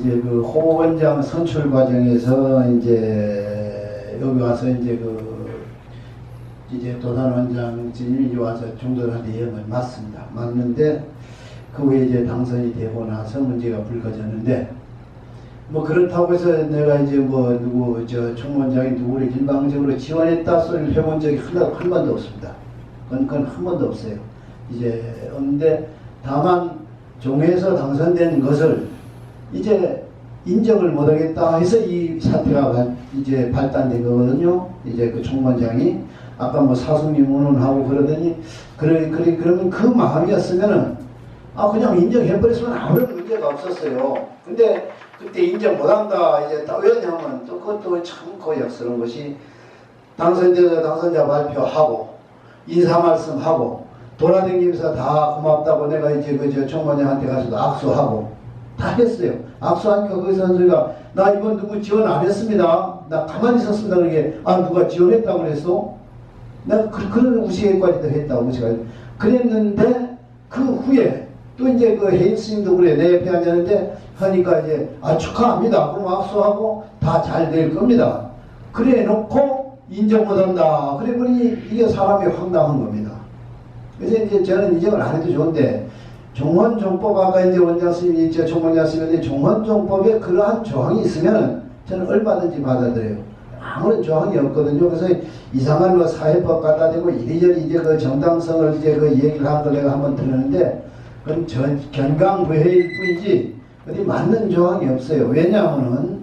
이제 그 호원장 선출 과정에서 이제 여기 와서 이제 도산 원장님이 와서 중도한 내용을 맞습니다. 맞는데 그 후에 이제 당선이 되고 나서 문제가 불거졌는데 뭐 그렇다고 해서 내가 이제 뭐 누구 총무원장이 누구를 일방적으로 지원했다 소리를 해본 적이 한 번도 없습니다. 그건 한 번도 없어요. 이제 없는데 다만 종회에서 당선된 것을 이제 인정을 못하겠다 해서 이 사태가 이제 발단된 거거든요. 이제 그 총무원장이 아까 뭐 사승리 문헌하고 그러더니 그러면 그 마음이었으면은 그냥 인정해버렸으면 아무런 문제가 없었어요. 근데 그때 인정 못한다 이제 왜냐하면 또 그것도 참 고역스러운 것이 당선자 발표하고 인사 말씀하고 돌아다니면서 다 고맙다고 내가 이제 총무원장한테 가서도 악수하고 다 했어요. 악수하니까 거기서 한 소리가 나 이번 누구 지원 안 했습니다. 나 가만히 있었습니다. 그러게 누가 지원했다고 그랬어? 내가 그런 우시개까지도 했다고 우시가 그랬는데 그 후에 또 이제 그 해인 스님도 그래 내 옆에 앉았는데 하니까 이제 축하합니다. 그럼 악수하고 다 잘 될 겁니다. 그래 놓고 인정 못한다. 그래 보니 이게 사람이 황당한 겁니다. 그래서 이제 저는 인정을 안 해도 좋은데 종헌종법 아까 이제 원장 스님이 총무원장 스님이 종헌종법에 그러한 조항이 있으면 저는 얼마든지 받아들여요. 아무런 조항이 없거든요. 그래서 이상한 뭐 사회법 갖다 대고 이리저리 이제 그 정당성을 이제 그 얘기를 한 거 내가 한번 들었는데 그건 견강부회일 뿐이지 어디 맞는 조항이 없어요. 왜냐하면은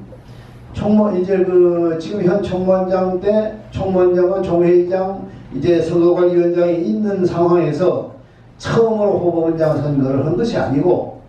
지금 현 총무원장 때 총무원장과 총회의장 이제 선거관리위원장이 있는 상황에서 처음으로 후보원장 선거를 한 것이 아니고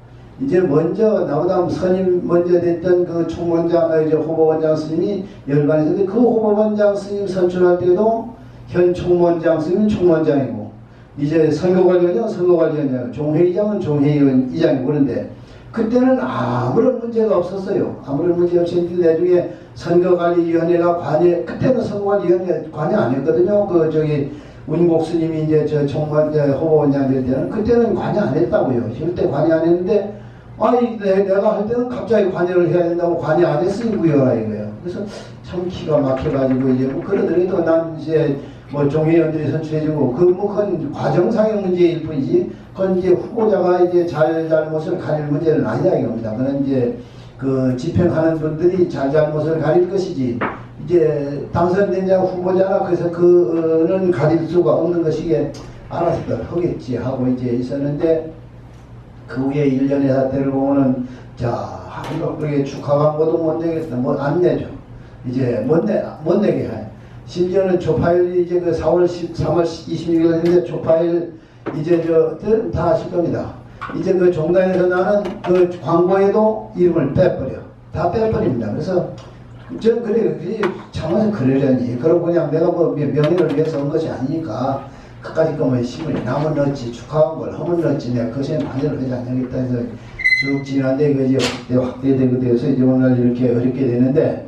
이제 먼저 나보다 선임 먼저 됐던 그 총무원장 이제 후보원장 스님이 열반했는데 그 후보원장 스님 선출할 때도 현 총무원장 스님은 총무원장이고 이제 선거관리위원장은 선거관리위원장, 종회의장은 종회의장이고 그런데 그때는 아무런 문제가 없었어요. 아무런 문제 없이 나중에 선거관리위원회가 그때는 선거관리위원회 관여 안 했거든요. 운국 스님이 이제 후보원장 될 때는 그때는 관여 안 했다고요. 절대 관여 안 했는데 내가 할 때는 갑자기 관여를 해야 된다고 관여 안 했으니고요 이거예요. 그래서 참 기가 막혀가지고 이제 뭐 그러더라도 난 이제 뭐 종회의원들이 선출해주고 그건 과정상의 문제일 뿐이지 그건 이제 후보자가 이제 잘못을 가릴 문제는 아니라 이겁니다. 그는 이제 그 집행하는 분들이 잘못을 가릴 것이지 이제 당선된 자 후보자나 그래서 그는 가릴 수가 없는 것이기에 알아서 하겠지 하고 이제 있었는데 그 후에 1년의 사태를 보면은 그렇게 축하 광고도 못 내겠다. 안 내죠. 이제 못 내게 해. 심지어는 조파일 이제 그 3월 26일인데 조파일 이제 다 아실 겁니다. 이제 그 종단에서 나는 그 광고에도 이름을 빼버려. 다 빼버립니다. 그래서 전 그래요. 참아서 그러려니. 그러고 그냥 내가 뭐 명예를 위해서 한 것이 아니니까 그까짓 거면 힘을 나면 넣지 축하한 걸 하면 넣지 내가 그것에 관여를 하지 않겠다 해서 쭉 지나는데 그 이제 확대되고 돼서 이제 오늘 이렇게 어렵게 되는데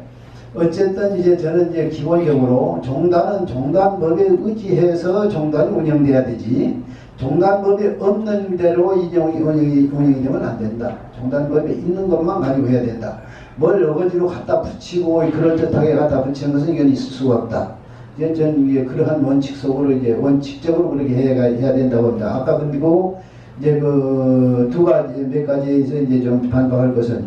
어쨌든 이제 저는 이제 기본적으로 종단은 종단법에 의지해서 종단이 운영돼야 되지 종단법에 없는 대로 운영이 되면 안 된다. 종단법에 있는 것만 가지고 해야 된다. 뭘 어거지로 갖다 붙이고 그럴듯하게 갖다 붙이는 것은 이건 있을 수가 없다. 이제 저는 그러한 원칙 속으로 이제 원칙적으로 그렇게 해야 된다고 합니다. 아까 그리고 이제 그 몇 가지에서 이제 좀 반박할 것은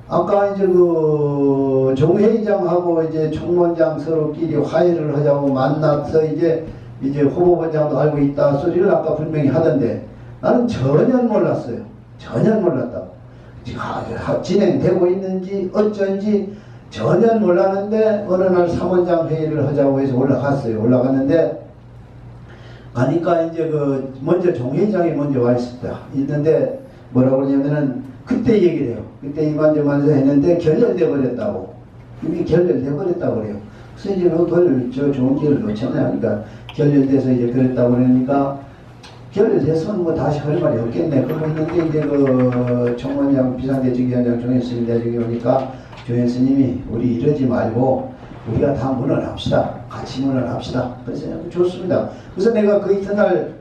아까 이제 그 종회의장하고 이제 총무원장 서로끼리 화해를 하자고 만나서 이제 후보원장도 알고 있다 소리를 아까 분명히 하던데 나는 전혀 몰랐어요. 전혀 몰랐다고. 진행되고 있는지 어쩐지 전혀 몰랐는데 어느 날 사원장 회의를 하자고 해서 올라갔어요. 올라갔는데 가니까 이제 먼저 종회의장이 먼저 와 있는데 뭐라고 그러냐면은 그때 얘기를 해요. 그때 이만저만해서 했는데 결렬돼 버렸다고. 이미 결렬돼 버렸다고 그래요. 그래서 이제 그걸 좋은 기회를 놓쳤네. 그러니까 결렬돼서 이제 그랬다고 그러니까 결렬돼서는 뭐 다시 할 말이 없겠네. 그러고 있는데 이제 총무원장 비상대책위원장 조현 스님 대중에 오니까 조현 스님이 우리 이러지 말고 우리가 다 문헌합시다. 같이 문헌합시다. 그래서 좋습니다. 그래서 내가 그 이튿날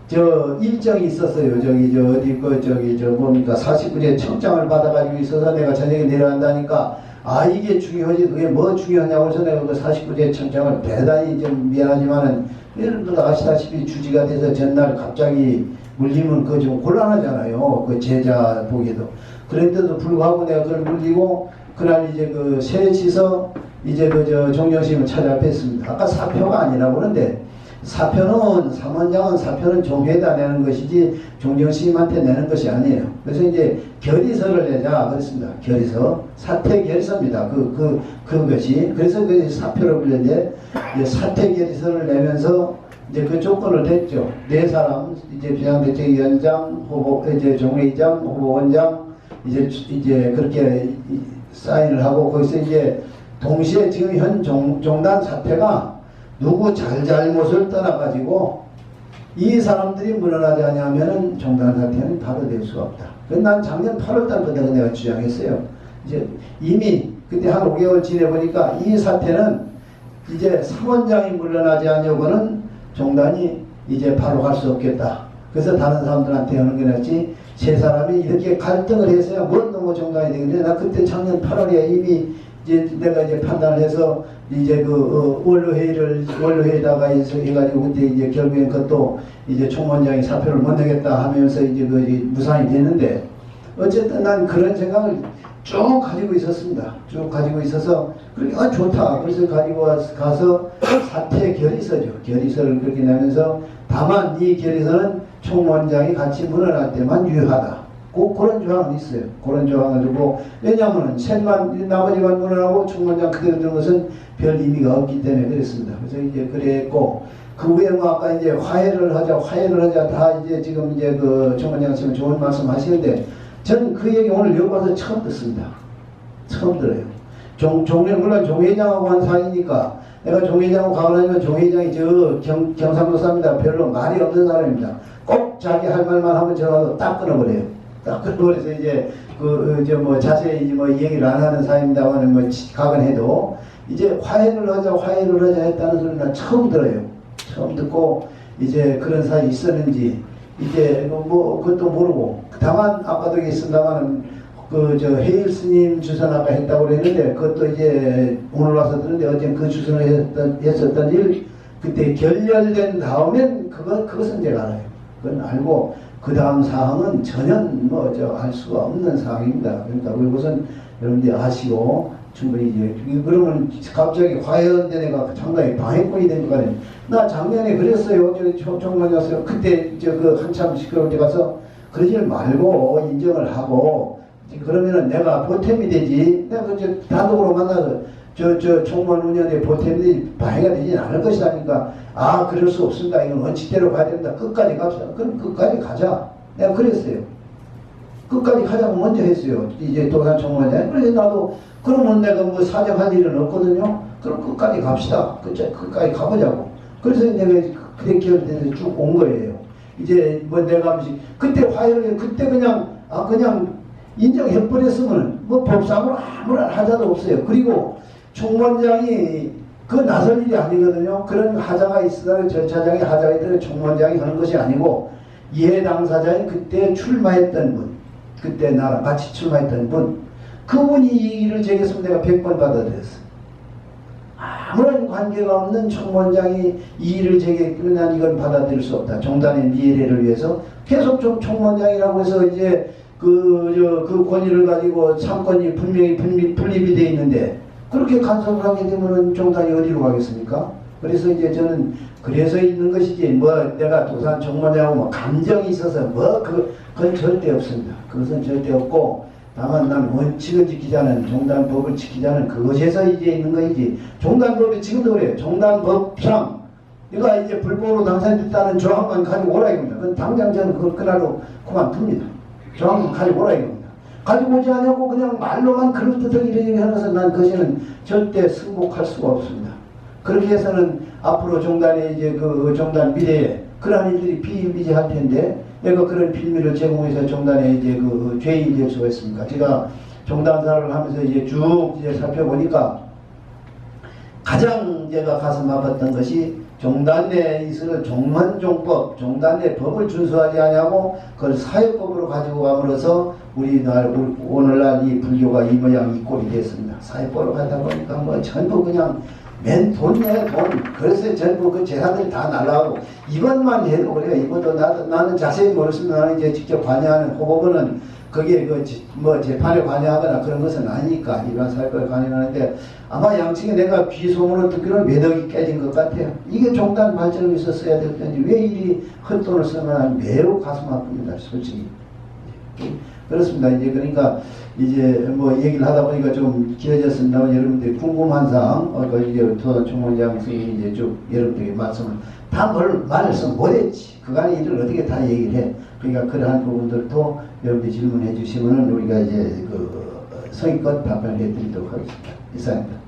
저 일정이 있었어요. 저기 저 어디 그 저기 저 뭡니까 49제 청장을 받아가지고 있어서 내가 저녁에 내려간다니까 아 이게 중요하지 그게 뭐 중요하냐고 해서 내가 그 49제 청장을 대단히 좀 미안하지만은 여러분들 아시다시피 주지가 돼서 전날 갑자기 물리면 그거 좀 곤란하잖아요. 그 제자 보기도. 그랬는데도 불구하고 내가 그걸 물리고 그날 이제 그 셋이서 이제 그 저 종정심을 찾아뵀습니다. 아까 사표가 아니라고 그러는데 사표는 삼원장은 사표는 종회에다 내는 것이지 종정스님한테 내는 것이 아니에요. 그래서 이제 결의서를 내자 그랬습니다. 결의서 사퇴 결의서입니다. 그것이 그래서 그 사표를 불렸는데 사퇴 결의서를 내면서 이제 그 조건을 냈죠. 네 사람 이제 비상대책위원장 후보 이제 종회의장 후보원장 이제 그렇게 사인을 하고 거기서 이제 동시에 지금 현 종단 사태가 누구 잘잘못을 떠나가지고 이 사람들이 물러나지 않으면은 종단 사태는 바로 될 수가 없다. 난 작년 8월달부터 내가 주장했어요. 이제 이미 그때 한 5개월 지내보니까 이 사태는 이제 사원장이 물러나지 않으려고는 종단이 이제 바로 갈 수 없겠다. 그래서 다른 사람들한테 하는 게 낫지 세 사람이 이렇게 갈등을 해서야 뭔 놈의 종단이 되겠는데 나 그때 작년 8월에 이미 이제 내가 이제 판단을 해서 이제 그 원로회의다가 해가지고 그때 이제 결국엔 그것도 이제 총무원장이 사표를 못 내겠다 하면서 이제 그 무산이 됐는데 어쨌든 난 그런 생각을 쭉 가지고 있었습니다. 쭉 가지고 있어서 그렇게 좋다. 그래서 가지고 가서 사퇴 결의서죠. 결의서를 그렇게 내면서 다만 이 결의서는 총무원장이 같이 물러날 때만 유효하다. 그런 조항은 있어요. 그런 조항을 두고 왜냐하면 셋만 나머지만 물러나고 총무원장 그대로 두는 것은 별 의미가 없기 때문에 그랬습니다. 그래서 이제 그랬고 그 후에 뭐 아까 이제 화해를 하자 다 이제 지금 이제 그 총무원장님은 좋은 말씀 하시는데 저는 그 얘기 오늘 여기 와서 처음 듣습니다. 처음 들어요. 물론 종회장하고 한 사이니까 내가 종회장하고 가고 나면 종회장이 저 경상도 사람입니다. 별로 말이 없는 사람입니다. 꼭 자기 할 말만 하면 저라도 딱 끊어버려요. 딱 끊어버려서 이제 뭐 자세히 뭐 얘기를 안 하는 사이입니다만 뭐 각은 해도 이제 화해를 하자 했다는 소리는 난 처음 들어요. 처음 듣고 이제 그런 사이 있었는지 이제 뭐 그것도 모르고 다만 아까도 있습니다만은 그 저 해일 스님 주선 아까 했다고 그랬는데 그것도 이제 오늘 와서 듣는데 어제 그 주선을 했었던 일 그때 결렬된 다음엔 그것은 제가 알아요. 그건 알고 그 다음 사항은 전혀 뭐 알 수가 없는 사항입니다. 그러니까 그것은 여러분들이 아시고 충분히 이제 그러면 갑자기 화해연대 내가 상당히 방해꾼이 된 거 아니에요. 나 작년에 그랬어요. 총무원장이었어요. 그때 그 한참 시끄러울 때 가서 그러지 말고 인정을 하고 그러면은 내가 보탬이 되지. 내가 단독으로 만나서 총무원 운영에 보탬이 되지 방해가 되지는 않을 것이라니까. 아 그럴 수 없습니다. 이건 원칙대로 가야 된다. 끝까지 갑시다. 그럼 끝까지 가자. 내가 그랬어요. 끝까지 가자고 먼저 했어요. 이제 도산 총무원장이. 그래서 나도 그러면 내가 뭐 사정할 일은 없거든요. 그럼 끝까지 갑시다. 끝까지 가보자고. 그래서 내가 그렇게 결정해서 쭉 온 거예요. 이제 뭐 내가 그때 화해를 그때 그냥 인정해버렸으면 뭐 법상으로 아무런 하자도 없어요. 그리고 총무원장이 그 나설 일이 아니거든요. 그런 하자가 있으나 절차장에 하자가 있더라도 총무원장이 하는 것이 아니고 이해 당사자인 그때 출마했던 분, 그때 나랑 같이 출마했던 분, 그분이 이 일을 제기했으면 내가 100번 받아들였어. 아무런 관계가 없는 총무원장이 이 일을 제기했으면 난 이건 받아들일 수 없다. 종단의 미래를 위해서 계속 총무원장이라고 해서 이제 그 권위를 가지고 상권이 분명히 분립이 돼 있는데 그렇게 간섭을 하게 되면은 종단이 어디로 가겠습니까? 그래서 이제 저는 그래서 있는 것이지 뭐 내가 도산 총무원장하고 뭐 감정이 있어서 뭐 그건 절대 없습니다. 그것은 절대 없고 다만 난 원칙을 지키자는 종단법을 지키자는 그것에서 이제 있는 것이지 종단법이 지금도 그래요. 종단법상 내가 이제 불법으로 당선됐다는 조항만 가지고 오라 이겁니다. 그건 당장 저는 그걸 그날로 그만둡니다. 조항만 가지고 오라 이겁니다. 가지고 오지 않냐고 그냥 말로만 그럴듯하게 이런 얘기 하면서 난 그것에는 절대 승복할 수가 없습니다. 그렇게 해서는 앞으로 종단의 이제 그 종단 미래에 그러한 일들이 비일비재할 텐데 내가 그런 빌미를 제공해서 종단에 이제 그 죄인이 될 수가 있습니까? 제가 종단사를 하면서 이제 쭉 이제 살펴보니까 가장 제가 가슴 아팠던 것이 종단 내에 있어서 종만종법, 종단 내 법을 준수하지 않냐고 그걸 사회법으로 가지고 감으로써 오늘날 이 불교가 이 모양 이 꼴이 됐습니다. 사회법으로 가다 보니까 뭐 전부 그냥 맨 돈이에요, 돈. 그래서 전부 그 재산들이 다 날라가고 이것만 해도 그래요. 이것도 나는 자세히 모르겠습니다. 나는 이제 직접 관여하는 호법은 그게 뭐 재판에 관여하거나 그런 것은 아니니까 일반 사회법에 관여하는데 아마 양측에 내가 비소문을 듣기로는 매덕이 깨진 것 같아요. 이게 종단 발전을 위해서 써야 될 텐데 왜 이리 헛돈을 쓰나 매우 가슴 아픕니다. 솔직히. 그렇습니다. 이제 그러니까 이제 뭐 얘기를 하다 보니까 좀 길어졌습니다. 여러분들이 궁금한 사항, 이제 총무장 선생님이 이제 쭉 여러분들에게 말씀을 다 말씀 못했지. 그간의 일을 어떻게 다 얘기를 해. 그러니까 그러한 부분들도 여러분들이 질문해 주시면은 우리가 이제 성의껏 답변해 드리도록 하겠습니다. 이상입니다.